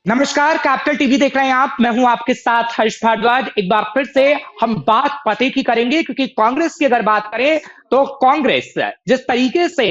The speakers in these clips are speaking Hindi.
नमस्कार, कैपिटल टीवी देख रहे हैं आप। मैं हूं आपके साथ हर्ष भारद्वाज। एक बार फिर से हम बात पते की करेंगे, क्योंकि कांग्रेस की अगर बात करें तो कांग्रेस जिस तरीके से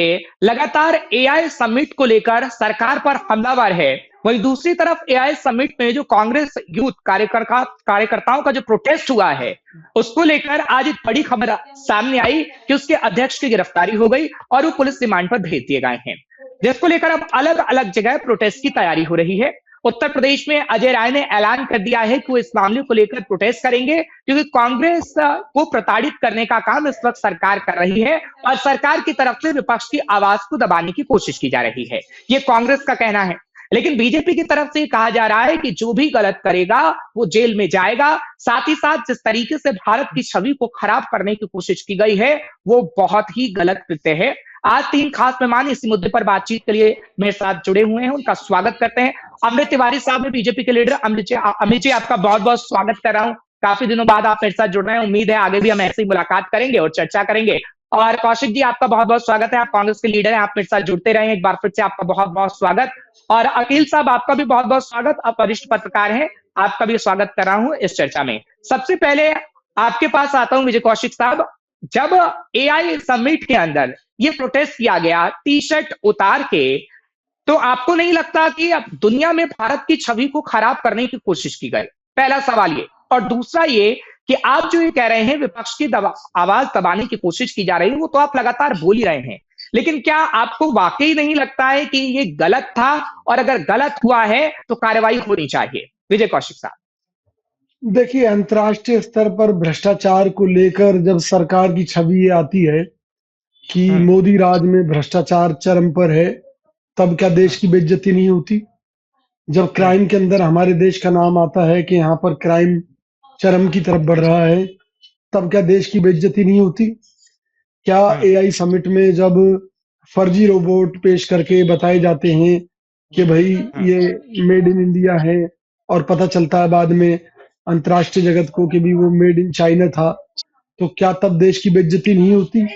लगातार एआई समिट को लेकर सरकार पर हमलावर है, वहीं दूसरी तरफ एआई समिट में जो कांग्रेस यूथ कार्यकर्ताओं का जो प्रोटेस्ट हुआ है, उसको लेकर आज एक बड़ी खबर सामने आई कि उसके अध्यक्ष की गिरफ्तारी हो गई और वो पुलिस रिमांड पर भेज दिए गए हैं, जिसको लेकर अब अलग अलग जगह प्रोटेस्ट की तैयारी हो रही है। उत्तर प्रदेश में अजय राय ने ऐलान कर दिया है कि वो इस मामले को लेकर प्रोटेस्ट करेंगे, क्योंकि कांग्रेस को प्रताड़ित करने का काम इस वक्त सरकार कर रही है और सरकार की तरफ से विपक्ष की आवाज को दबाने की कोशिश की जा रही है। ये कांग्रेस का कहना है। लेकिन बीजेपी की तरफ से कहा जा रहा है कि जो भी गलत करेगा वो जेल में जाएगा। साथ ही साथ जिस तरीके से भारत की छवि को खराब करने की कोशिश की गई है, वो बहुत ही गलत कृत्य है। आज तीन खास मेहमान इसी मुद्दे पर बातचीत के लिए मेरे साथ जुड़े हुए हैं, उनका स्वागत करते हैं। अमृत तिवारी साहब है, बीजेपी के लीडर। अमृत जी, आपका बहुत बहुत स्वागत कर रहा हूं। काफी दिनों बाद आप मेरे साथ जुड़ रहे हैं। उम्मीद है आगे भी हम ऐसे ही मुलाकात करेंगे और चर्चा करेंगे। और कौशिक जी, आपका बहुत बहुत स्वागत है। आप कांग्रेस के लीडर हैं, आप मेरे साथ जुड़ते रहे। एक बार फिर से आपका बहुत बहुत स्वागत। और अकील साहब, आपका भी बहुत बहुत स्वागत। आप वरिष्ठ पत्रकार हैं, आपका भी स्वागत कर रहा हूं इस चर्चा में। सबसे पहले आपके पास आता हूं विजय कौशिक साहब। जब एआई समिट के अंदर ये प्रोटेस्ट किया गया टी शर्ट उतार के, तो आपको नहीं लगता कि अब दुनिया में भारत की छवि को खराब करने की कोशिश की गई? पहला सवाल ये। और दूसरा ये कि आप जो ये कह रहे हैं विपक्ष की आवाज दबाने की कोशिश की जा रही है, वो तो आप लगातार बोल ही रहे हैं, लेकिन क्या आपको वाकई नहीं लगता है कि ये गलत था? और अगर गलत हुआ है तो कार्रवाई होनी चाहिए? विजय कौशिक साहब। देखिए, अंतर्राष्ट्रीय स्तर पर भ्रष्टाचार को लेकर जब सरकार की छवि ये आती है कि मोदी राज में भ्रष्टाचार चरम पर है, तब क्या देश की बेइज्जती नहीं होती? जब क्राइम के अंदर हमारे देश का नाम आता है कि यहाँ पर क्राइम चरम की तरफ बढ़ रहा है, तब क्या देश की बेइज्जती नहीं होती? क्या एआई समिट में जब फर्जी रोबोट पेश करके बताए जाते हैं कि भाई ये मेड इन इंडिया है, और पता चलता है बाद में अंतर्राष्ट्रीय जगत को कि भी वो मेड इन चाइना था, तो क्या तब देश की बेइज्जती नहीं होती?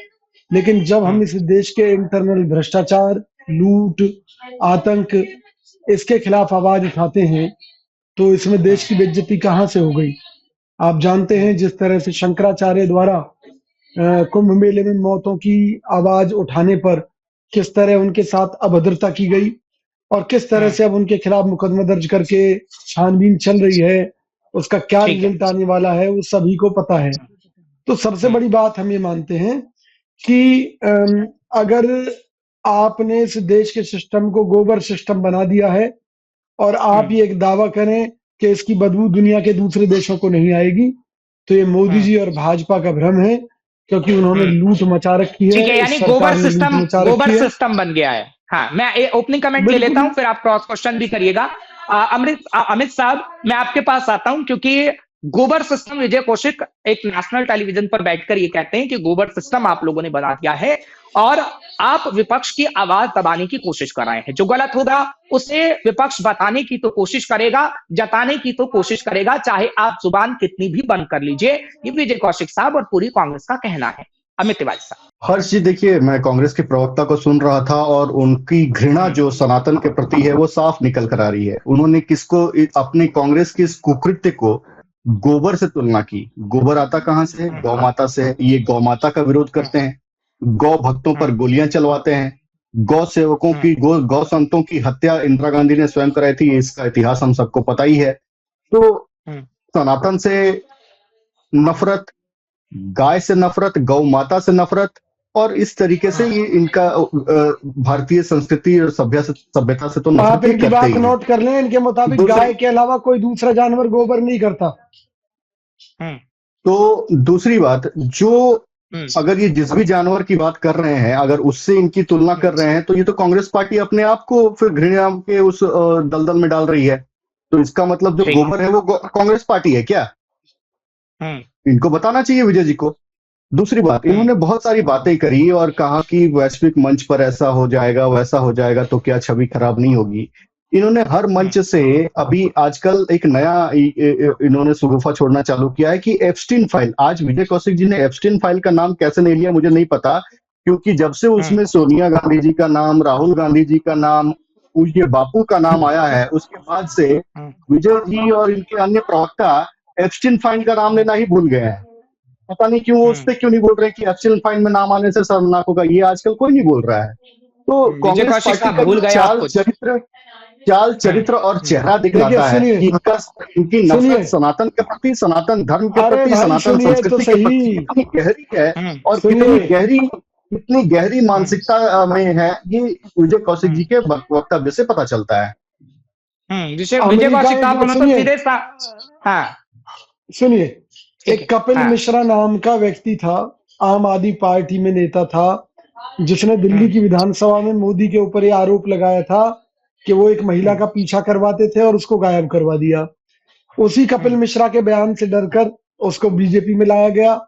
लेकिन जब हम इस देश के इंटरनल भ्रष्टाचार, लूट, आतंक, इसके खिलाफ आवाज उठाते हैं, तो इसमें देश की बेइज्जती कहाँ से हो गई? आप जानते हैं जिस तरह से शंकराचार्य द्वारा कुंभ मेले में मौतों की आवाज उठाने पर किस तरह उनके साथ अभद्रता की गई, और किस तरह से अब उनके खिलाफ मुकदमा दर्ज करके छानबीन चल रही है, उसका क्या रिजल्ट आने वाला है वो सभी को पता है। तो सबसे बड़ी बात हम ये मानते हैं कि अगर आपने इस देश के सिस्टम को गोबर सिस्टम बना दिया है और आप ये एक दावा करें कि इसकी बदबू दुनिया के दूसरे देशों को नहीं आएगी, तो ये मोदी जी और भाजपा का भ्रम है, क्योंकि उन्होंने लूट मचा रखी है। ठीक है, यानी गोबर सिस्टम बन गया है। हाँ, मैं ओपनिंग कमेंट ले लेता हूं, फिर आप क्रॉस क्वेश्चन भी करिएगा। अमित साहब, मैं आपके पास आता हूं, क्योंकि गोबर सिस्टम, विजय कौशिक एक नेशनल टेलीविजन पर बैठकर ये कहते हैं कि गोबर सिस्टम आप लोगों ने बना दिया है और आप विपक्ष की आवाज दबाने की कोशिश कर रहे हैं। जो गलत होगा उसे विपक्ष बताने की तो कोशिश करेगा, जताने की तो कोशिश करेगा, चाहे आप जुबान कितनी भी बंद कर लीजिए। ये विजय कौशिक साहब और पूरी कांग्रेस का कहना है। अमित तिवारी साहब। हर्ष जी, देखिए, मैं कांग्रेस के प्रवक्ता को सुन रहा था और उनकी घृणा जो सनातन के प्रति है वो साफ निकल कर आ रही है। उन्होंने किसको, अपने कांग्रेस के इस कुकृत्य को गोबर से तुलना की। गोबर आता कहां से? गौ माता से। ये गौ माता का विरोध करते हैं, गौ भक्तों पर गोलियां चलवाते हैं, गौ सेवकों की, गौ संतों की हत्या इंदिरा गांधी ने स्वयं कराई थी, इसका इतिहास हम सबको पता ही है। तो सनातन से नफरत, गाय से नफरत, गौ माता से नफरत, और इस तरीके से ये इनका भारतीय संस्कृति और सभ्यता से तो नफरत आप इनकी बात नोट कर लें, इनके मुताबिक गाय के अलावा कोई दूसरा जानवर गोबर नहीं करता। तो दूसरी बात, जो अगर ये जिस भी जानवर की बात कर रहे हैं, अगर उससे इनकी तुलना कर रहे हैं, तो ये तो कांग्रेस पार्टी अपने आप को फिर घृणा के उस दलदल में डाल रही है। तो इसका मतलब जो गोबर है वो कांग्रेस पार्टी है क्या? इनको बताना चाहिए विजय जी को। दूसरी बात, इन्होंने बहुत सारी बातें करी और कहा कि वैश्विक मंच पर ऐसा हो जाएगा, वैसा हो जाएगा, तो क्या छवि खराब नहीं होगी। इन्होंने हर मंच से अभी आजकल एक नया इन्होंने सुगुफा छोड़ना चालू किया है कि एप्स्टीन फाइल। आज विजय कौशिक जी ने एप्स्टीन फाइल का नाम कैसे नहीं लिया मुझे नहीं पता, क्योंकि जब से उसमें सोनिया गांधी जी का नाम, राहुल गांधी जी का नाम पूज्य बापू का नाम आया है, उसके बाद से विजय जी और इनके अन्य प्रवक्ता एप्स्टीन फाइन का नाम लेना ही भूल गए हैं। पता नहीं क्यों, उस पे क्यों नहीं बोल रहे कि एप्स्टीन फाइन में नाम आने से शर्मनाक होगा, ये आजकल कोई नहीं बोल रहा है। तो विजय कांग्रेस कौशिक पार्टी साहब का भूल जो गए आप कुछ। चाल चरित्र और चेहरा दिखलाता देखिए, है सुनिए। कि इनकी सुनिए। नफरत सनातन के प्रति, सनातन धर्म के अरे प्रति, भाई सनातन सुनिए तो संस्कृति के प्रति सही। कितनी गहरी है और सुनिए। कितनी गहरी मानसिकता में है, ये विजय कौशिक जी के वक्तव्य से पता चलता है। विजय अमेरिका कौशिक साहब एक तो सुनिए। सीधे हाँ सुनिए, ठीक एक है, कपिल हाँ। मिश्रा नाम का व्यक्ति था, आम आदमी पार्टी में नेता था, जिसने दिल्ली की विधानसभा में मोदी के ऊपर ये आरोप लगाया था कि वो एक महिला का पीछा करवाते थे और उसको गायब करवा दिया। उसी कपिल मिश्रा के बयान से डरकर उसको बीजेपी में लाया गया,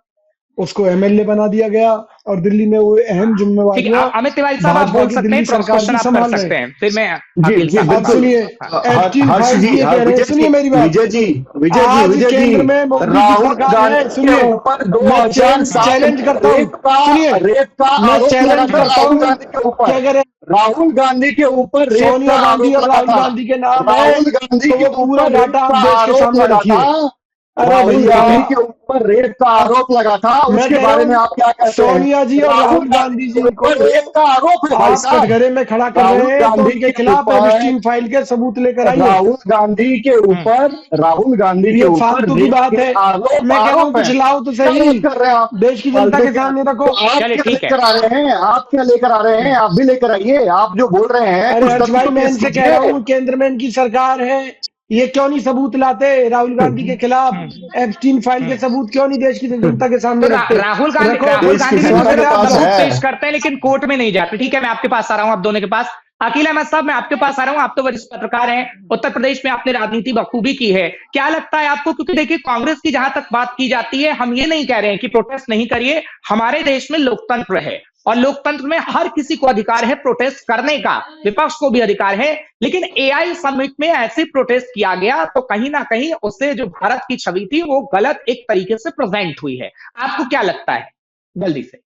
उसको एमएलए बना दिया गया और दिल्ली में वो अहम ठीक है, जिम्मेवारियां अमित तिवारी साहब आप भाजपा बोल की सकते दिल्ली हैं, क्रॉस सरकार क्वेश्चन की आप कर संभाल रहे सकते हैं। हैं, फिर मैं जी अकील जी साहब अब सुनिए, एप्स्टीन हर्ष फाइल जी, ये कह रहे हैं, सुनिए मेरी बात। विजय जी आज केंद्र में मोदी की राहुल सरकार गांधी है, के सुनिए, ऊपर मैं 2007 चैलेंज करता हूँ, सुनिए, रेप का मैं आरोप लगा चैलेंज था करता राहुल हूँ गांधी के ऊपर। कि अगर राहुल गांधी के ऊपर रेप का सोनिया गांधी आरोप और लगा राहुल था। गांधी के नाम है राहुल गांधी तो के वो पूरा ऊपर रेप डाटा आप का देश के आरोप सामने लगा रखिए। था। अरे राहुल भैया, गांधी के ऊपर रेप का आरोप लगा था, मैं उसके कह बारे रहा में हूँ आप क्या कहते हैं? सोनिया जी और राहुल गांधी के जी को ऊपर रेप का आरोप है भाई आप साहब। कटघरे में खड़ा कर राहुल रहे हैं, तो गांधी उनके के खिलाफ ऊपर एप्स्टीन फाइल के सबूत लेकर आइए। राहुल गांधी के ये ऊपर फालतू की रेप बात के है। आरोप मैं कहता हूँ आरोप कुछ है। लाओ तो क्या सही, बात कर रहे हैं आप? देश की जनता के सामने तो रखो। आप चलिए, क्या ठीक है। लेकर आ रहे हैं? आप क्या लेकर आ रहे हैं? आप भी लेकर आइए। आप जो बोल रहे हैं अरे कुछ हर्ष तथ्य भाई, तो मैं पेश इनसे कह रहा कीजिए। हूँ केंद्र में इनकी सरकार है, ये क्यों नहीं सबूत लाते राहुल गांधी के खिलाफ? एप्स्टीन फाइल के सबूत क्यों नहीं देश की जनता के तो सामने रखते? राहुल रखो। गांधी देश की भी जनता स्वागत के है पास आपका। सबूत है। पेश करते हैं, लेकिन कोर्ट में नहीं जाते। ठीक है, मैं आपके पास आ रहा हूं, आप दोनों के पास। अकील अहमद साहब, मैं आपके पास आ रहा हूं, आप तो वरिष्ठ पत्रकार हैं, उत्तर प्रदेश में आपने राजनीति बखूबी की है। क्या लगता है आपको, क्योंकि देखिए कांग्रेस की जहां तक बात की जाती है, हम ये नहीं कह रहे हैं कि प्रोटेस्ट नहीं करिए, हमारे देश में लोकतंत्र है और लोकतंत्र में हर किसी को अधिकार है प्रोटेस्ट करने का, विपक्ष को भी अधिकार है। लेकिन एआई समिट में ऐसे प्रोटेस्ट किया गया तो कहीं ना कहीं उससे जो भारत की छवि थी वो गलत एक तरीके से प्रेजेंट हुई है। आपको क्या लगता है? जल्दी से।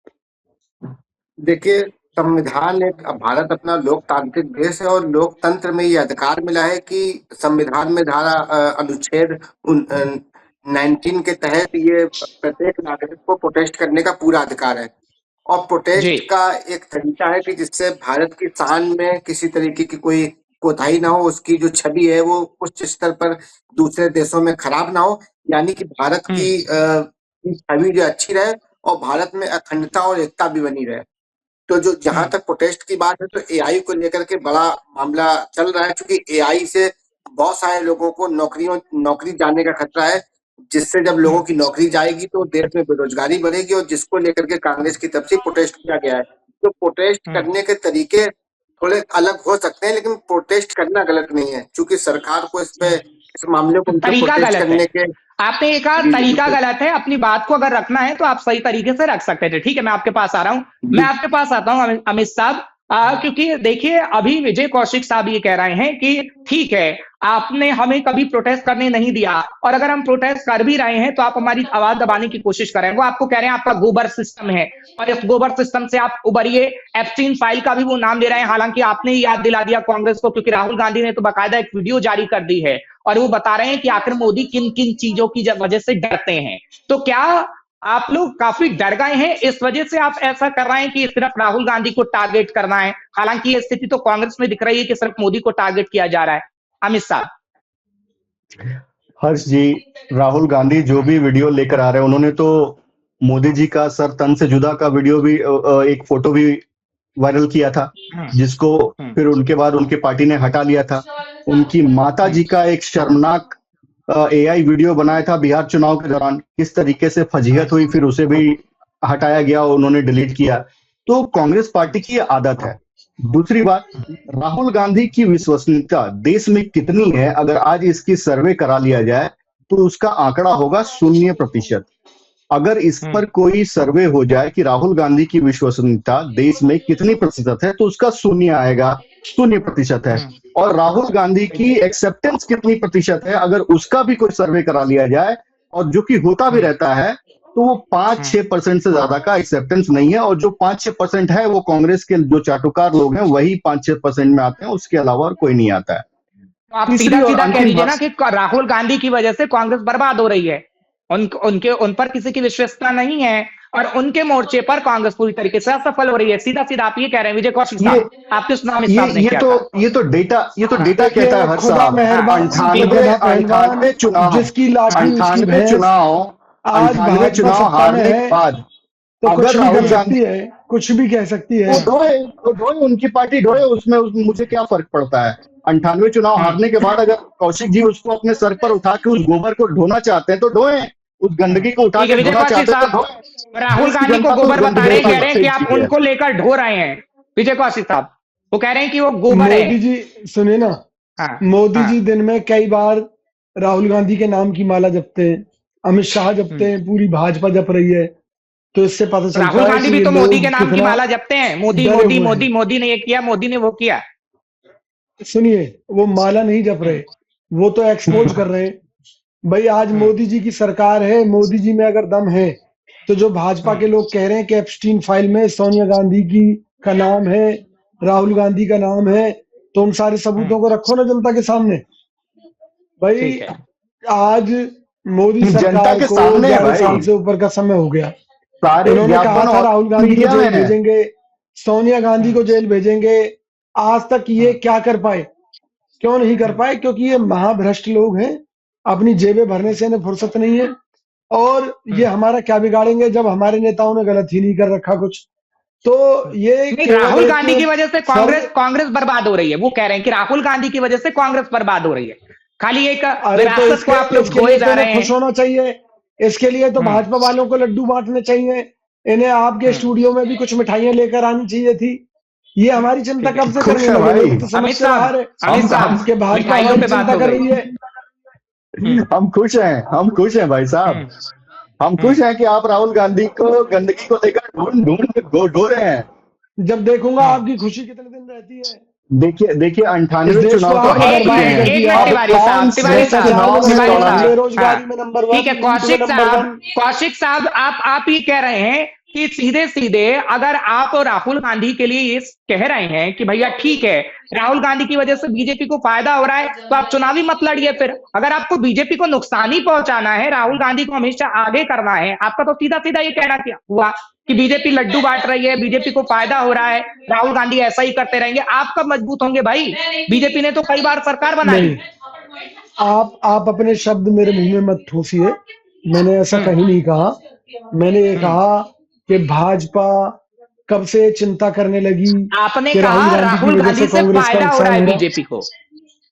देखिए, संविधान एक भारत अपना लोकतांत्रिक देश है और लोकतंत्र में ये अधिकार मिला है कि संविधान में धारा अनुच्छेद 19 के तहत ये प्रत्येक नागरिक को प्रोटेस्ट करने का पूरा अधिकार है। और प्रोटेस्ट का एक तरीका है कि जिससे भारत की शान में किसी तरीके की कोई कोताही ना हो, उसकी जो छवि है वो उच्च स्तर पर दूसरे देशों में खराब ना हो, यानी कि भारत की छवि जो अच्छी रहे और भारत में अखंडता और एकता भी बनी रहे। तो जो जहां तक प्रोटेस्ट की बात है, तो एआई को लेकर के बड़ा मामला चल रहा है, क्योंकि एआई से बहुत सारे लोगों को नौकरी जाने का खतरा है, जिससे जब लोगों की नौकरी जाएगी तो देश में बेरोजगारी बढ़ेगी, और जिसको लेकर के कांग्रेस की तरफ से प्रोटेस्ट किया गया है। तो प्रोटेस्ट करने के तरीके थोड़े अलग हो सकते हैं, लेकिन प्रोटेस्ट करना गलत नहीं है, क्योंकि सरकार को इस मामले को तरीका प्रोटेस्ट गलत करने है। के आपने एक कहा तरीका गलत है, अपनी बात को अगर रखना है तो आप सही तरीके से रख सकते थे। ठीक है, मैं आपके पास आ रहा हूं, मैं आपके पास आता हूं अमित साहब, क्योंकि देखिए अभी विजय कौशिक साहब ये कह रहे हैं कि ठीक है, आपने हमें कभी प्रोटेस्ट करने नहीं दिया, और अगर हम प्रोटेस्ट कर भी रहे हैं तो आप हमारी आवाज दबाने की कोशिश करें। वो आपको कह रहे हैं आपका गोबर सिस्टम है और इस गोबर सिस्टम से आप उबरिए। एप्स्टीन फाइल का भी वो नाम ले रहे हैं, हालांकि आपने ही याद दिला दिया कांग्रेस को, क्योंकि राहुल गांधी ने तो बाकायदा एक वीडियो जारी कर दी है और वो बता रहे हैं कि आखिर मोदी किन किन चीजों की वजह से डरते हैं। तो क्या आप लोग काफी डर गए हैं, इस वजह से आप ऐसा कर रहे हैं कि सिर्फ राहुल गांधी को टारगेट करना है? हालांकि ये स्थिति तो कांग्रेस में दिख रही है कि सिर्फ मोदी को टारगेट किया जा रहा है। अमित साहब। हर्ष जी, राहुल गांधी जो भी वीडियो लेकर आ रहे हैं, उन्होंने तो मोदी जी का सर तन से जुदा का वीडियो भी, एक फोटो भी वायरल किया था, जिसको फिर उनके बाद उनके पार्टी ने हटा लिया था। उनकी माता जी का एक शर्मनाक एआई वीडियो बनाया था बिहार चुनाव के दौरान, किस तरीके से फजीहत हुई, फिर उसे भी हटाया गया, उन्होंने डिलीट किया। तो कांग्रेस पार्टी की आदत है। दूसरी बात, राहुल गांधी की विश्वसनीयता देश में कितनी है, अगर आज इसकी सर्वे करा लिया जाए तो उसका आंकड़ा होगा 0%। अगर इस पर कोई सर्वे हो जाए कि राहुल गांधी की विश्वसनीयता देश में कितनी प्रतिशत है, तो उसका 0 आएगा, 0% है। और राहुल गांधी की एक्सेप्टेंस कितनी प्रतिशत है, अगर उसका भी कोई सर्वे करा लिया जाए, और जो कि होता भी रहता है, तो वो 5-6% से ज्यादा का एक्सेप्टेंस नहीं है, और जो 5-6% है वो कांग्रेस के जो चाटुकार लोग हैं वही 5-6% में आते हैं, उसके अलावा और कोई नहीं आता है। तो आप तीसरी सीधा और सीधा कह अंतिम दीजिए ना बात, कि राहुल गांधी की वजह से कांग्रेस बर्बाद हो रही है, उन पर किसी की विश्वसता नहीं है और उनके मोर्चे पर कांग्रेस पूरी तरीके से असफल हो रही है। सीधा सीधा आप ये कह रहे हैं विजय कौशिक ये साहब, आपके चुनाव में साहब ने क्या कहा? ये तो डेटा कहता है देखिए, हर्ष खुदा साहब। मेहरबान कि गधा पहलवान, 98 चुनाव जिसकी लाठी उसकी 98 भैंस, चुनाव आज 98 भाजपा चुनाव सत्ता में हारने के है बाद तो कुछ अगर भी कर राहुल सकती गांधी, है, कुछ भी कह सकती है। वो ढोए उनकी पार्टी ढोए, मुझे क्या फर्क पड़ता है। 98 चुनाव हारने के बाद अगर कौशिक जी उसको अपने सर पर उठा के उस गोबर को ढोना चाहते हैं तो ढोए, उस गंदगी को उठा ठीक है के विजय ढोना कौशिक चाहते हैं तो साहब, ढोए। राहुल देश की गांधी को जनता तो उस गोबर बता गंदगी रहे को हैं, कह रहे हैं कि फेंक आप चुकी है। उनको लेकर ढो रहे हैं। विजय कौशिक साहब वो कह रहे हैं कि वो गोबर है। मोदी जी सुनिए ना, हाँ मोदी हाँ जी दिन में कई बार राहुल गांधी के नाम की माला जपते हैं, अमित शाह जपते हैं, पूरी भाजपा जप रही है, तो इससे पता चलता राहुल है गांधी कि भी ये तो मोदी लोग के नाम की कितना माला जपते हैं। मोदी डरे मोदी हुए मोदी हैं। मोदी ने ये किया, मोदी ने वो किया। सुनिए, वो माला नहीं जप रहे, वो तो एक्सपोज कर रहे हैं। भाई आज मोदी जी की सरकार है, मोदी जी में अगर दम है तो जो भाजपा के लोग कह रहे हैं कि एप्स्टीन फाइल में सोनिया गांधी की का नाम है, राहुल गांधी का नाम है, तो उन सारे सबूतों को रखो ना जनता के सामने। भाई ठीक है। आज मोदी जनता सरकार के को सामने है 11 साल भाई, से ऊपर का समय हो गया। सारे इन्होंने कहा ज्ञापन था और राहुल गांधी को मीडिया में जेल है। भेजेंगे, सोनिया गांधी को जेल भेजेंगे, आज तक ये क्या कर पाए? क्यों नहीं कर पाए? क्योंकि ये महाभ्रष्ट लोग हैं, अपनी जेबें भरने से इन्हें फुर्सत नहीं है, और ये हमारा क्या बिगाड़ेंगे जब हमारे नेताओं ने गलत ही नहीं कर रखा कुछ। तो ये नहीं, केवल राहुल एक गांधी की वजह से सर्व कांग्रेस बर्बाद हो रही है। वो कह रहे हैं कि राहुल गांधी की वजह से कांग्रेस बर्बाद हो रही है। खाली एक अरे तो विरासत को आप लोग इसके ढोए लिए तो जा इन्हें रहे खुश हैं। होना चाहिए। इसके लिए तो भाजपा वालों को लड्डू बांटने चाहिए, इन्हें आपके स्टूडियो में भी कुछ मिठाइयां लेकर आनी चाहिए थी। ये हमारी चिंता ठीक है। कब से खुश करने है लगे? भाई। लोग तो समझ अमित से बाहर है अमित साहब कि भाजपा मिठाइयों हमारी पे बात चिंता हो कर गई। रही है। हम खुश हैं भाई साहब। हम खुश हैं कि आप राहुल गांधी को गंदगी को लेकर ढो रहे हैं। जब देखूंगा आपकी खुशी कितने दिन रहती है। देखिए इस 98 देश को चुनाव तो आपने हार एक चुके बर्बाद मिनट कर हैं, एक दिया। मिनट अब तिवारी साहब, कौन से तिवारी साहब, भ्रष्टाचार में चुनाव में नंबर वन, तिवारी साहब, बेरोजगारी में नंबर वन, ठीक है। लूट में नंबर वन। कौशिक साहब आप ये कह रहे हैं कि सीधे सीधे अगर आप और राहुल गांधी के लिए ये कह रहे हैं कि भैया ठीक है, राहुल गांधी की वजह से बीजेपी को फायदा हो रहा है, तो आप चुनावी मत लड़िए। फिर अगर आपको बीजेपी को नुकसान ही पहुंचाना है, राहुल गांधी को हमेशा आगे करना है, आपका तो सीधा सीधा ये कहना हुआ कि बीजेपी लड्डू बांट रही है, बीजेपी को फायदा हो रहा है, राहुल गांधी ऐसा ही करते रहेंगे। आप कब मजबूत होंगे भाई? बीजेपी ने तो कई बार सरकार बनाई। नहीं, आप अपने शब्द मेरे मुंह में मत ठूसिए। मैंने ऐसा कहीं नहीं कहा। मैंने ये कहा कि भाजपा कब से चिंता करने लगी आपने कि कहा राहुल गांधी की राहुल वजह गांधी से से कांग्रेस का फायदा हो रहा नुकसान है हो रहा है। बीजेपी को।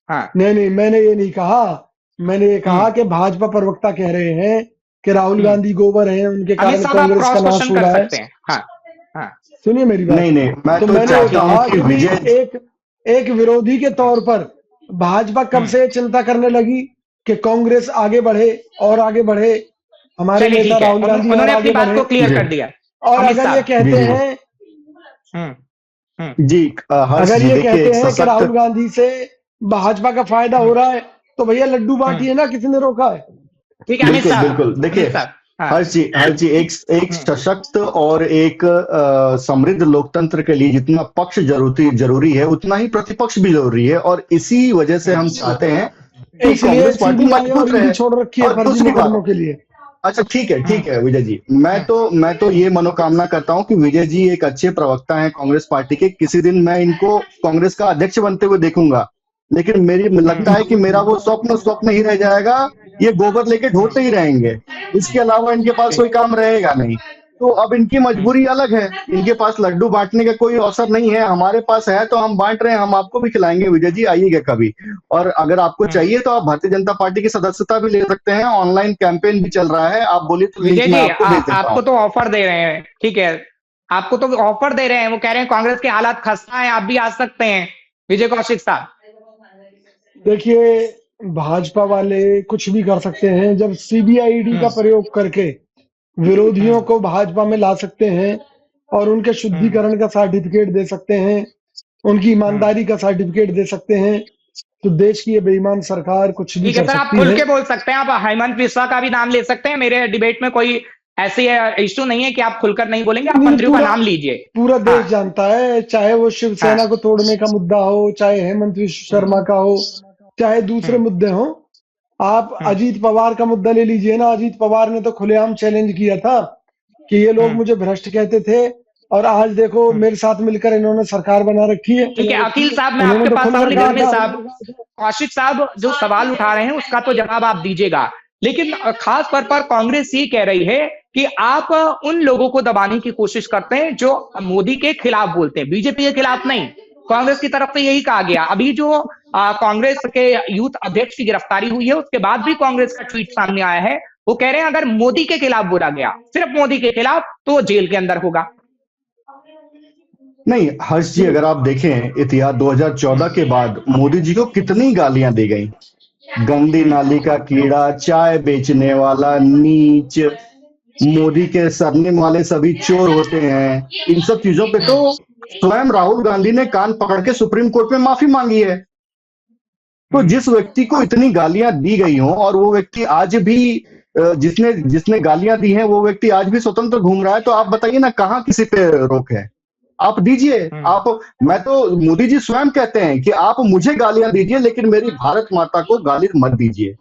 हाँ नहीं, मैंने ये नहीं कहा। मैंने ये कहा कि भाजपा प्रवक्ता कह रहे हैं कि राहुल गांधी गोबर हैं, उनके अमित कारण साहब आप कांग्रेस का क्रॉस नाश क्वेश्चन हो कर रहा है। सकते हैं। हाँ हाँ सुनिए मेरी बात। नहीं मैं तो तो मैंने ये चाहता हूं कहा कि कि विजय एक विरोधी के तौर पर भाजपा कब से चिंता करने लगी कि कांग्रेस आगे बढ़े और आगे बढ़े, हमारे चलिए नेता ठीक है, राहुल गांधी और उन्होंने अपनी आगे बात को बढ़े। क्लियर जी कर दिया। और अमित अगर ये साहब कहते जी हैं जी हर्ष अगर जी ये देखिए कहते एक हैं कि राहुल सशक्त, गांधी से भाजपा का फायदा हो रहा है, तो भैया लड्डू बांटिए ना, किसी ने रोका है? ठीक है। अमित साहब बिल्कुल देखिए अमित साहब हाँ हर्ष जी एक सशक्त और एक समृद्ध लोकतंत्र के लिए जितना पक्ष जरूरी है उतना ही प्रतिपक्ष भी जरूरी है, और इसी वजह से हम चाहते हैं कि इसलिए कांग्रेस पार्टी सीबीआई और मजबूत ईडी रहे। छोड़ रखी है और फर्जी दूसरी मुकदमों बात, के लिए। अच्छा ठीक है विजय जी, मैं तो ये मनोकामना करता हूं कि विजय जी एक अच्छे प्रवक्ता हैं कांग्रेस पार्टी के, किसी दिन मैं इनको कांग्रेस का अध्यक्ष बनते हुए देखूंगा। लेकिन मेरी लगता है कि मेरा वो स्वप्न ही रह जाएगा, ये गोबर लेके ढोते ही रहेंगे, इसके अलावा इनके पास कोई काम रहेगा नहीं। तो अब इनकी मजबूरी अलग है, इनके पास लड्डू बांटने का कोई अवसर नहीं है, हमारे पास है तो हम बांट रहे हैं, हम आपको भी खिलाएंगे विजय जी, आइएगा कभी। और अगर आपको चाहिए तो आप भारतीय जनता पार्टी की सदस्यता भी ले सकते हैं, ऑनलाइन कैंपेन भी चल रहा है, आप बोलिए तो लिंक विजय मैं जी आपको भेज देता आपको हूँ। तो ऑफर दे रहे हैं, ठीक है, आपको तो ऑफर दे रहे हैं। वो कह रहे हैं कांग्रेस के हालात खस्ता है, आप भी आ सकते हैं विजय कौशिक साहब। देखिए, भाजपा वाले कुछ भी कर सकते हैं। जब सीबीआईडी का प्रयोग करके विरोधियों को भाजपा में ला सकते हैं और उनके शुद्धिकरण का सर्टिफिकेट दे सकते हैं, उनकी ईमानदारी का सर्टिफिकेट दे सकते हैं, तो देश की ये बेईमान सरकार कुछ भी ठीक है कर सर, आप सकती खुल है। के बोल सकते हैं, आप हेमंत बिस्वा का भी नाम ले सकते हैं, मेरे डिबेट में कोई ऐसे इश्यू नहीं है कि आप खुलकर नहीं बोलेंगे, आप नहीं, मंत्रियों का पूरा नाम लीजिए। पूरा देश हाँ जानता है, चाहे वो शिवसेना हाँ को तोड़ने का मुद्दा हो, चाहे हेमंत विश्व शर्मा का हो, चाहे दूसरे मुद्दे हो। आप अजीत पवार का मुद्दा ले लीजिए ना, अजीत पवार ने तो खुलेआम चैलेंज किया था कि ये लोग मुझे भ्रष्ट कहते थे, और आज देखो मेरे साथ मिलकर इन्होंने सरकार बना रखी है। ठीक है अकील साहब, मैं उन्होंने आपके तो पास आऊं, खुलकर लेकिन कहा अमीर था। साहब, कौशिक साहब जो सवाल उठा रहे हैं उसका तो जवाब आप दीजिएगा, लेकिन खास तौर पर कांग्रेस ये कह रही है कि आप उन लोगों को दबाने की कोशिश करते हैं जो मोदी के खिलाफ बोलते हैं, बीजेपी के खिलाफ नहीं। कांग्रेस की तरफ से यही कहा गया। अभी जो कांग्रेस के यूथ अध्यक्ष की गिरफ्तारी हुई है उसके बाद भी कांग्रेस का ट्वीट सामने आया है, वो कह रहे हैं अगर मोदी के खिलाफ बोला गया, सिर्फ मोदी के खिलाफ, तो वो जेल के अंदर होगा। नहीं हर्ष जी, अगर आप देखें इतिहास 2014 के बाद मोदी जी को कितनी गालियां दी गई। गंदी नाली का कीड़ा, चाय बेचने वाला, नीच, मोदी के सरनेम वाले सभी चोर होते हैं, इन सब चीजों पे तो स्वयं राहुल गांधी ने कान पकड़ के सुप्रीम कोर्ट में माफी मांगी है। तो जिस व्यक्ति को इतनी गालियां दी गई हो और वो व्यक्ति आज भी जिसने जिसने गालियां दी हैं वो व्यक्ति आज भी स्वतंत्र घूम रहा है, तो आप बताइए ना कहाँ किसी पे रोक है। आप दीजिए। आप, मैं तो मोदी जी स्वयं कहते हैं कि आप मुझे गालियां दीजिए लेकिन मेरी भारत माता को गाली मत दीजिए।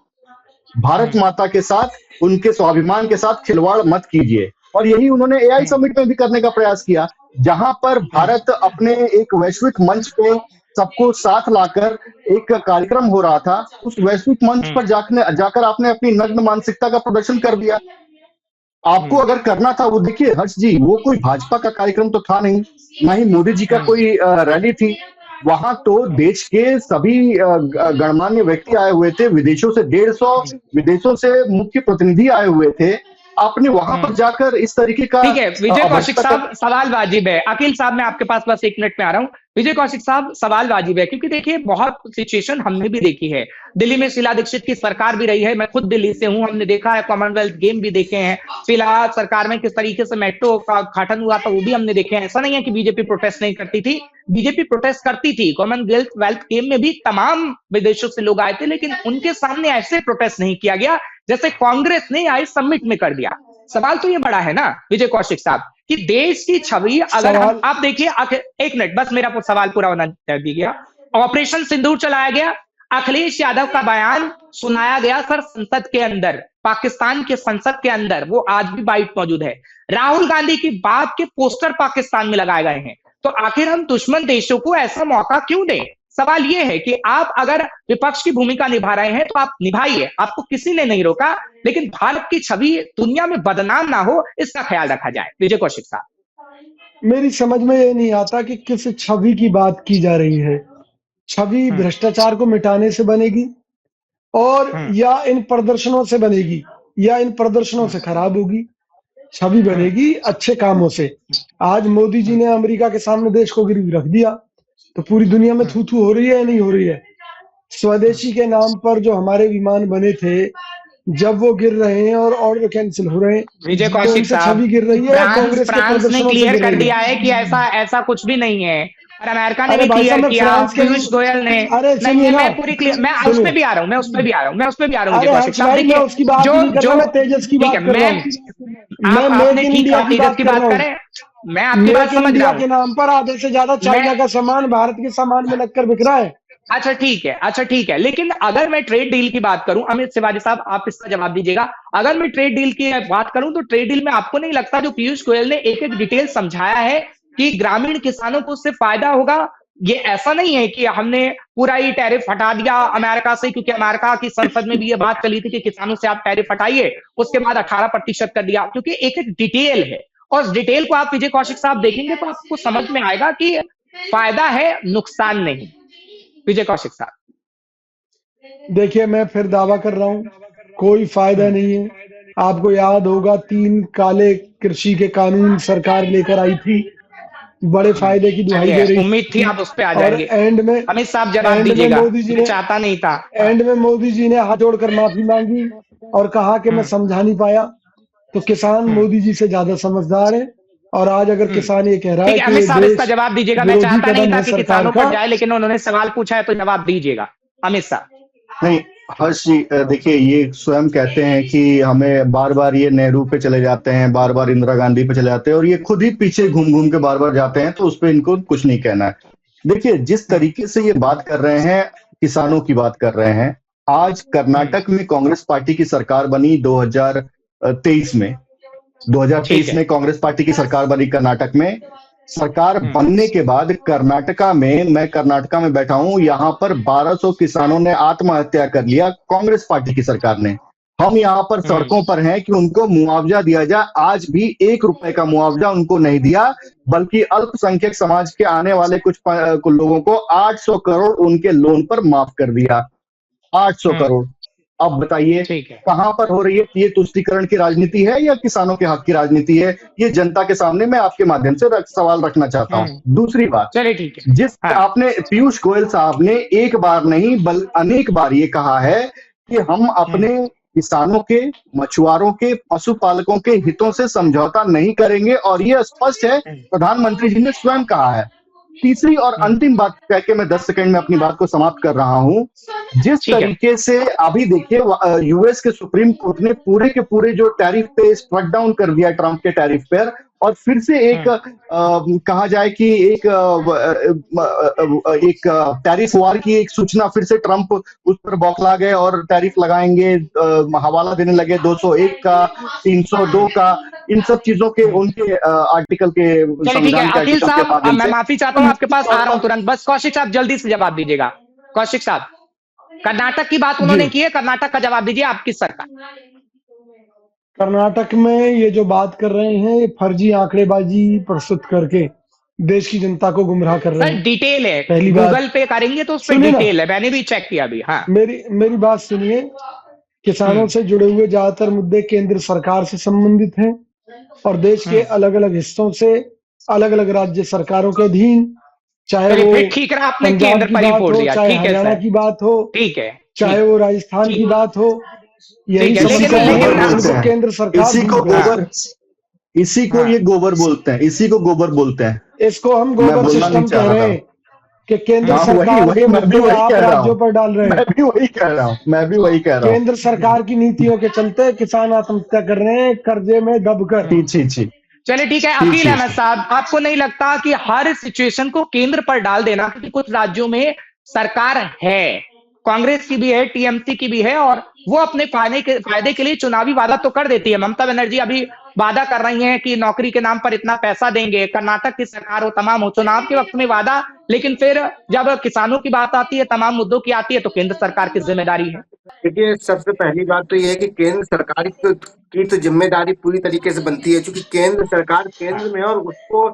भारत माता के साथ, उनके स्वाभिमान के साथ खिलवाड़ मत कीजिए। और यही उन्होंने एआई समिट में भी करने का प्रयास किया, जहां पर भारत अपने एक वैश्विक मंच पे सबको साथ लाकर एक कार्यक्रम हो रहा था। उस वैश्विक मंच पर जाकर आपने अपनी नग्न मानसिकता का प्रदर्शन कर दिया। आपको अगर करना था, वो देखिए हर्ष जी, वो कोई भाजपा का कार्यक्रम तो था नहीं, ना ही मोदी जी का कोई रैली थी। वहां तो देश के सभी गणमान्य व्यक्ति आए हुए थे, विदेशों से 150 विदेशों से मुख्य प्रतिनिधि आए हुए थे। आपने वहां पर जाकर इस तरीके का, ठीक है विजय कौशिक साहब, सवाल वाजिब है। अकील साहब मैं आपके पास बस 1 मिनट में आ रहा हूं। विजय कौशिक साहब सवाल वाजिब है, क्योंकि देखिए बहुत सिचुएशन हमने भी देखी है। दिल्ली में शीला दीक्षित की सरकार भी रही है, मैं खुद दिल्ली से हूं, हमने देखा है, कॉमनवेल्थ गेम भी देखे हैं, फिलहाल सरकार में किस तरीके से मेट्रो का उद्घाटन हुआ था वो भी हमने देखे हैं। ऐसा नहीं है कि बीजेपी प्रोटेस्ट नहीं करती थी, बीजेपी प्रोटेस्ट करती थी। कॉमनवेल्थ गेम में भी तमाम विदेशों से लोग आए थे, लेकिन उनके सामने ऐसे प्रोटेस्ट नहीं किया गया जैसे कांग्रेस ने आई समिट में कर दिया। सवाल तो ये बड़ा है ना विजय कौशिक साहब, कि देश की छवि अगर आप देखिए, 1 मिनट बस, मेरा सवाल पूरा होना दीजिएगा। ऑपरेशन सिंदूर चलाया गया, अखिलेश यादव का बयान सुनाया गया सर संसद के अंदर, पाकिस्तान के संसद के अंदर, वो आज भी बाइट मौजूद है। राहुल गांधी की बात के पोस्टर पाकिस्तान में लगाए गए हैं। तो आखिर हम दुश्मन देशों को ऐसा मौका क्यों दें? सवाल यह है कि आप अगर विपक्ष की भूमिका निभा रहे हैं तो आप निभाइए, आपको किसी ने नहीं रोका, लेकिन भारत की छवि दुनिया में बदनाम ना हो इसका ख्याल रखा जाए। विजय कौशिक साहब, मेरी समझ में ये नहीं आता कि किस छवि की बात की जा रही है। छवि भ्रष्टाचार को मिटाने से बनेगी और या इन प्रदर्शनों से बनेगी, या इन प्रदर्शनों से खराब होगी। छवि बनेगी अच्छे कामों से। आज मोदी जी ने अमेरिका के सामने देश को गिरवी रख दिया, तो पूरी दुनिया में थू थू हो रही है या नहीं हो रही है? स्वदेशी के नाम पर जो हमारे विमान बने थे, जब वो गिर रहे हैं और ऑर्डर कैंसिल हो रहे हैं, विजय कौशिक साहब, छवि गिर रही है, कांग्रेस के फ्रांस ने प्रदर्शनों से क्लियर गिर कर रही दिया है। है कि ऐसा कुछ भी नहीं है, और अमेरिका ने अरे भी भाई साहब, क्लियर मैं किया, फ्रांस के पीयूष गोयल ने। अरे नहीं, सुनिए ना, मैं पूरी क्लियर, मैं उस पे भी आ रहा हूँ, मैं उस पे भी आ रहा हूँ अरे विजय कौशिक हर्ष साहब। भाई, मैं उसकी बात ही नहीं कर रहा, मैं तेजस की ठीक बात है, कर रहा हूँ। मैं आपने मेक इन ठीक इंडिया कहा, की तेजस की बात कर बात रहा करें, हूँ। मैं आपकी बात मेक इन समझ रहा इंडिया के हूँ। नाम पर आधे से ज्यादा चाइना का सामान भारत के सामान में लगकर बिक रहा है। अच्छा ठीक है, लेकिन अगर मैं ट्रेड डील की बात करूं, अमित शिवाजी साहब आप इसका जवाब दीजिएगा, अगर मैं ट्रेड डील की बात करूं तो ट्रेड डील में आपको नहीं लगता जो पीयूष गोयल ने एक एक डिटेल समझाया है कि ग्रामीण किसानों को उससे फायदा होगा? ये ऐसा नहीं है कि हमने पूरा ही टैरिफ हटा दिया अमेरिका से, क्योंकि अमेरिका की संसद में भी ये बात चली थी कि किसानों से आप टैरिफ हटाइए, उसके बाद 18% कर दिया, क्योंकि एक एक डिटेल है, और उस डिटेल को आप विजय कौशिक साहब देखेंगे तो आपको समझ में आएगा कि फायदा है, नुकसान नहीं। विजय कौशिक साहब, देखिए, मैं फिर दावा कर रहा हूँ, कोई फायदा नहीं है। आपको याद होगा 3 काले कृषि के कानून सरकार लेकर आई थी, बड़े फायदे की दुहाई दे रही उम्मीद थी आप उस पे आ और जाएंगे। एंड में अमित साहब जवाब दीजिएगा, मोदी जी ने चाहता नहीं था। एंड में मोदी जी ने हाथ जोड़कर माफी मांगी और कहा कि मैं समझा नहीं पाया। तो किसान मोदी जी से ज्यादा समझदार है, और आज अगर किसान ये कह रहा है कि अमित साहब इसका जवाब दीजिएगा, मैं चाहता नहीं था कि किसानों पर जाए, लेकिन उन्होंने सवाल पूछा है तो जवाब दीजिएगा अमित साहब। नहीं, हर्ष जी, देखिए ये स्वयं कहते हैं कि हमें बार बार ये नेहरू पे चले जाते हैं, बार बार इंदिरा गांधी पे चले जाते हैं, और ये खुद ही पीछे घूम घूम के बार बार जाते हैं, तो उस पर इनको कुछ नहीं कहना है। देखिए जिस तरीके से ये बात कर रहे हैं, किसानों की बात कर रहे हैं। आज कर्नाटक में कांग्रेस पार्टी की सरकार बनी 2023 में। 2023 में कांग्रेस पार्टी की सरकार बनी कर्नाटक में। सरकार बनने के बाद कर्नाटका में, मैं कर्नाटका में बैठा हूं, यहां पर 1200 किसानों ने आत्महत्या कर लिया कांग्रेस पार्टी की सरकार ने। हम यहाँ पर सड़कों पर हैं कि उनको मुआवजा दिया जाए। आज भी 1 रुपए का मुआवजा उनको नहीं दिया, बल्कि अल्पसंख्यक समाज के आने वाले कुछ लोगों को 800 करोड़ उनके लोन पर माफ कर दिया। 800 करोड़। अब बताइए कहां पर हो रही है ये तुष्टीकरण की राजनीति है या किसानों के हक की राजनीति है? ये जनता के सामने मैं आपके माध्यम से सवाल रखना चाहता हूं। दूसरी बात, चलिए ठीक है। जिस आपने पीयूष गोयल साहब ने एक बार नहीं बल्कि अनेक बार ये कहा है कि हम अपने किसानों के, मछुआरों के, पशुपालकों के हितों से समझौता नहीं करेंगे, और ये स्पष्ट है, प्रधानमंत्री जी ने स्वयं कहा है। तीसरी और अंतिम बात कह के मैं 10 सेकंड में अपनी बात को समाप्त कर रहा हूं। जिस तरीके से अभी देखिए यूएस के सुप्रीम कोर्ट ने पूरे के पूरे जो टैरिफ पे स्ट्रक डाउन कर दिया ट्रंप के टैरिफ पर, और फिर से एक कहा जाए कि एक टैरिफ वार की एक सूचना, फिर से ट्रंप उस पर बौखला गए और टैरिफ लगाएंगे, हवाला देने लगे 201 का, 302 का, इन सब चीजों के उनके आर्टिकल के, संविधान के आर्टिकल के माध्यम से। मैं माफी चाहता हूं, आपके पास आ रहा हूं तुरंत। बस कौशिक साहब जल्दी से जवाब दीजिएगा। कौशिक साहब, कर्नाटक की बात उन्होंने की है, कर्नाटक का जवाब दीजिए। आपकी सरकार कर्नाटक में ये जो बात कर रहे हैं, ये फर्जी आंकड़ेबाजी प्रस्तुत करके देश की जनता को गुमराह कर रहे हैं। डिटेल है, पहली बात गूगल पे करेंगे तो उस पर डिटेल है, मैंने भी चेक किया अभी। हाँ, मेरी बात सुनिए। किसानों से जुड़े हुए ज्यादातर मुद्दे केंद्र सरकार से संबंधित हैं, और देश के अलग अलग हिस्सों से अलग अलग राज्य सरकारों के अधीन, चाहे वो ठीक है, आपने पंजाब केंद्र की पर ही बात बोल हो, दिया, चाहे ठीक है हरियाणा सर, की बात हो, ठीक है, चाहे वो राजस्थान की बात हो, यही ठीक है, सब लेकिन केंद्र सरकार, इसी को गोबर, इसी को ये गोबर बोलते हैं, इसी को गोबर बोलते हैं। इसको हम गोबर सिस्टम कह रहे हैं कि केंद्र सरकार के मुद्दे आप राज्यों पर डाल रहे हैं। मैं भी वही कह रहा हूँ। केंद्र सरकार की नीतियों के चलते किसान आत्महत्या कर रहे हैं, कर्जे में दबकर। चलिए ठीक है। अकील अहमद साहब, आपको नहीं लगता कि हर सिचुएशन को केंद्र पर डाल देना, क्योंकि कुछ राज्यों में सरकार है, कांग्रेस की भी है, टीएमसी की भी है, और वो अपने फायदे के लिए चुनावी वादा तो कर देती है। ममता बनर्जी अभी वादा कर रही हैं कि नौकरी के नाम पर इतना पैसा देंगे, कर्नाटक की सरकार हो, तमाम हो, चुनाव के वक्त में वादा, लेकिन फिर जब किसानों की बात आती है, तमाम मुद्दों की आती है, तो केंद्र सरकार की जिम्मेदारी है। देखिए, सबसे पहली बात तो ये है कि केंद्र सरकार की तो जिम्मेदारी पूरी तरीके से बनती है, क्योंकि केंद्र सरकार केंद्र में, और उसको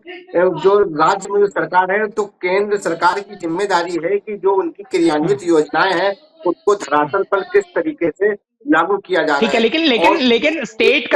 जो राज्य में जो सरकार है, तो केंद्र सरकार की जिम्मेदारी है कि जो उनकी क्रियान्वित योजनाएं हैं उसको धरातल पर किस तरीके से लागू किया जा रहा है। लेकिन स्टेट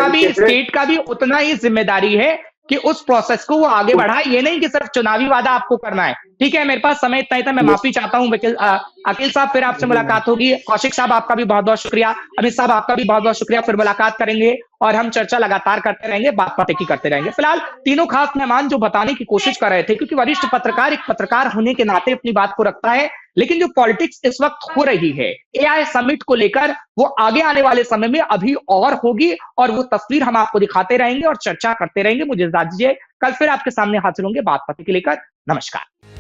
का भी उतना ही जिम्मेदारी है कि उस प्रोसेस को वो आगे बढ़ाए। ये नहीं कि सिर्फ चुनावी वादा आपको करना है। ठीक है, मेरे पास समय इतना ही था, मैं माफी चाहता हूं। अकील साहब, फिर आपसे मुलाकात होगी। कौशिक साहब, आपका भी बहुत बहुत शुक्रिया। अमित साहब, आपका भी बहुत बहुत शुक्रिया। फिर मुलाकात करेंगे और हम चर्चा लगातार करते रहेंगे, बात बातें की करते रहेंगे। फिलहाल तीनों खास मेहमान जो बताने की कोशिश कर रहे थे, क्योंकि वरिष्ठ पत्रकार एक पत्रकार होने के नाते अपनी बात को रखता है, लेकिन जो पॉलिटिक्स इस वक्त हो रही है एआई समिट को लेकर, वो आगे आने वाले समय में अभी और होगी, और वो तस्वीर हम आपको दिखाते रहेंगे और चर्चा करते रहेंगे। मुझे इजाजत दीजिए, कल फिर आपके सामने हाजिर होंगे बात बातें के लेकर। नमस्कार।